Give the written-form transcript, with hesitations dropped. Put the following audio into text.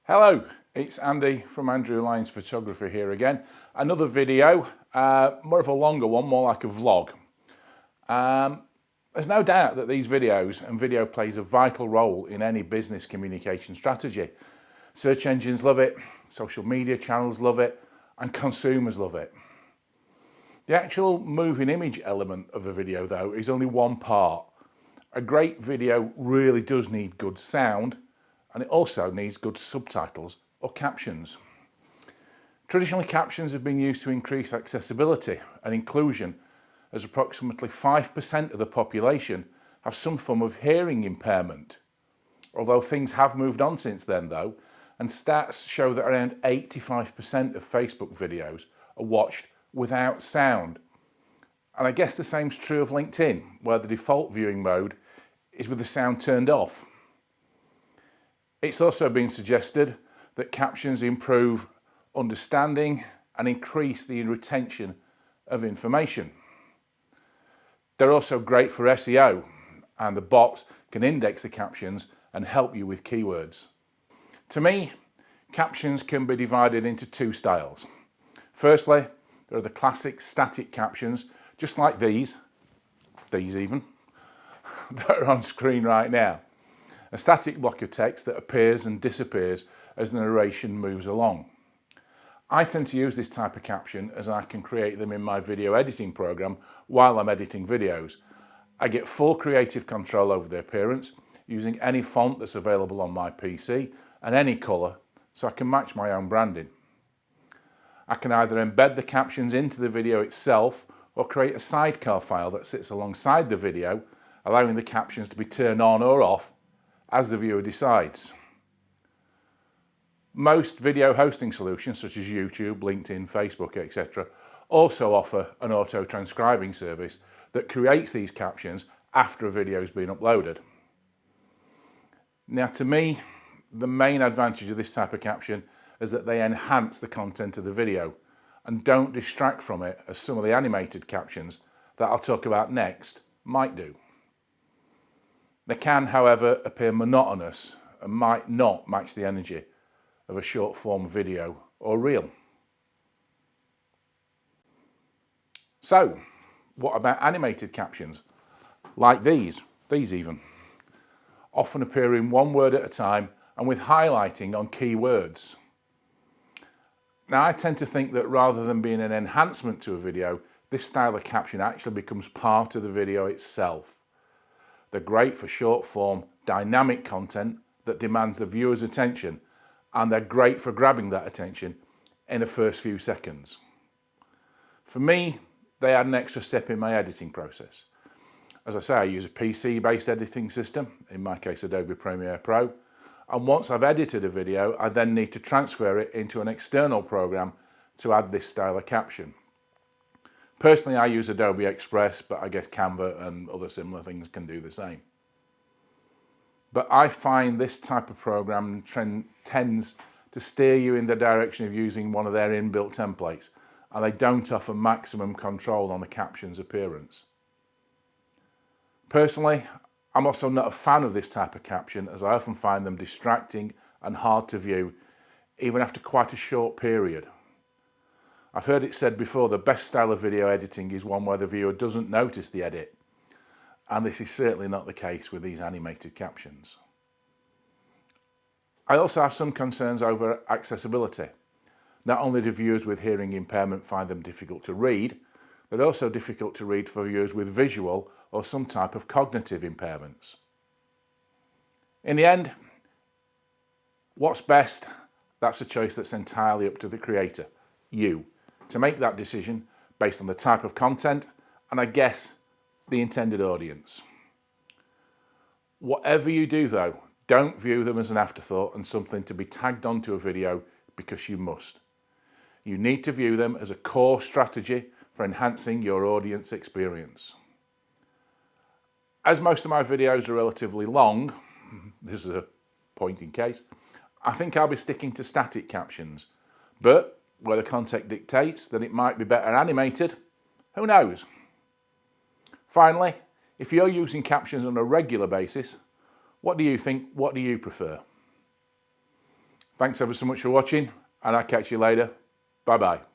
Hello, it's Andy from Andrew Lyons Photography here again. Another video, more of a longer one, more like a vlog. There's no doubt that these videos and video plays a vital role in any business communication strategy. Search engines love it, social media channels love it, and consumers love it. The actual moving image element of a video though is only one part. A great video really does need good sound, and it also needs good subtitles or captions. Traditionally, captions have been used to increase accessibility and inclusion, as approximately 5% of the population have some form of hearing impairment. Although things have moved on since then though, and stats show that around 85% of Facebook videos are watched without sound. And I guess the same's true of LinkedIn, where the default viewing mode is with the sound turned off. It's also been suggested that captions improve understanding and increase the retention of information. They're also great for SEO, and the bots can index the captions and help you with keywords. To me, captions can be divided into two styles. Firstly, there are the classic static captions, just like these even, that are on screen right now. A static block of text that appears and disappears as the narration moves along. I tend to use this type of caption as I can create them in my video editing program while I'm editing videos. I get full creative control over the appearance using any font that's available on my PC and any colour, so I can match my own branding. I can either embed the captions into the video itself or create a sidecar file that sits alongside the video, allowing the captions to be turned on or off as the viewer decides. Most video hosting solutions such as YouTube, LinkedIn, Facebook, etc. also offer an auto-transcribing service that creates these captions after a video has been uploaded. Now, to me, the main advantage of this type of caption is that they enhance the content of the video and don't distract from it as some of the animated captions that I'll talk about next might do. They can, however, appear monotonous and might not match the energy of a short form video or reel. So, what about animated captions? Like these even. Often appear in one word at a time and with highlighting on key words. Now, I tend to think that rather than being an enhancement to a video, this style of caption actually becomes part of the video itself. They're great for short form, dynamic content that demands the viewer's attention, and they're great for grabbing that attention in the first few seconds. For me, they add an extra step in my editing process. As I say, I use a PC-based editing system, in my case Adobe Premiere Pro, and once I've edited a video, I then need to transfer it into an external program to add this style of caption. Personally, I use Adobe Express, but I guess Canva and other similar things can do the same. But I find this type of program tends to steer you in the direction of using one of their inbuilt templates, and they don't offer maximum control on the caption's appearance. Personally, I'm also not a fan of this type of caption, as I often find them distracting and hard to view, even after quite a short period. I've heard it said before, the best style of video editing is one where the viewer doesn't notice the edit, and this is certainly not the case with these animated captions. I also have some concerns over accessibility. Not only do viewers with hearing impairment find them difficult to read, they're also difficult to read for viewers with visual or some type of cognitive impairments. In the end, what's best? That's a choice that's entirely up to the creator, you, to make that decision based on the type of content and, I guess, the intended audience. Whatever you do though, don't view them as an afterthought and something to be tagged onto a video because you must. You need to view them as a core strategy for enhancing your audience experience. As most of my videos are relatively long, this is a point in case, I think I'll be sticking to static captions, but where the context dictates that it might be better animated, who knows? Finally, if you're using captions on a regular basis, what do you think? What do you prefer? Thanks ever so much for watching, and I'll catch you later. Bye bye.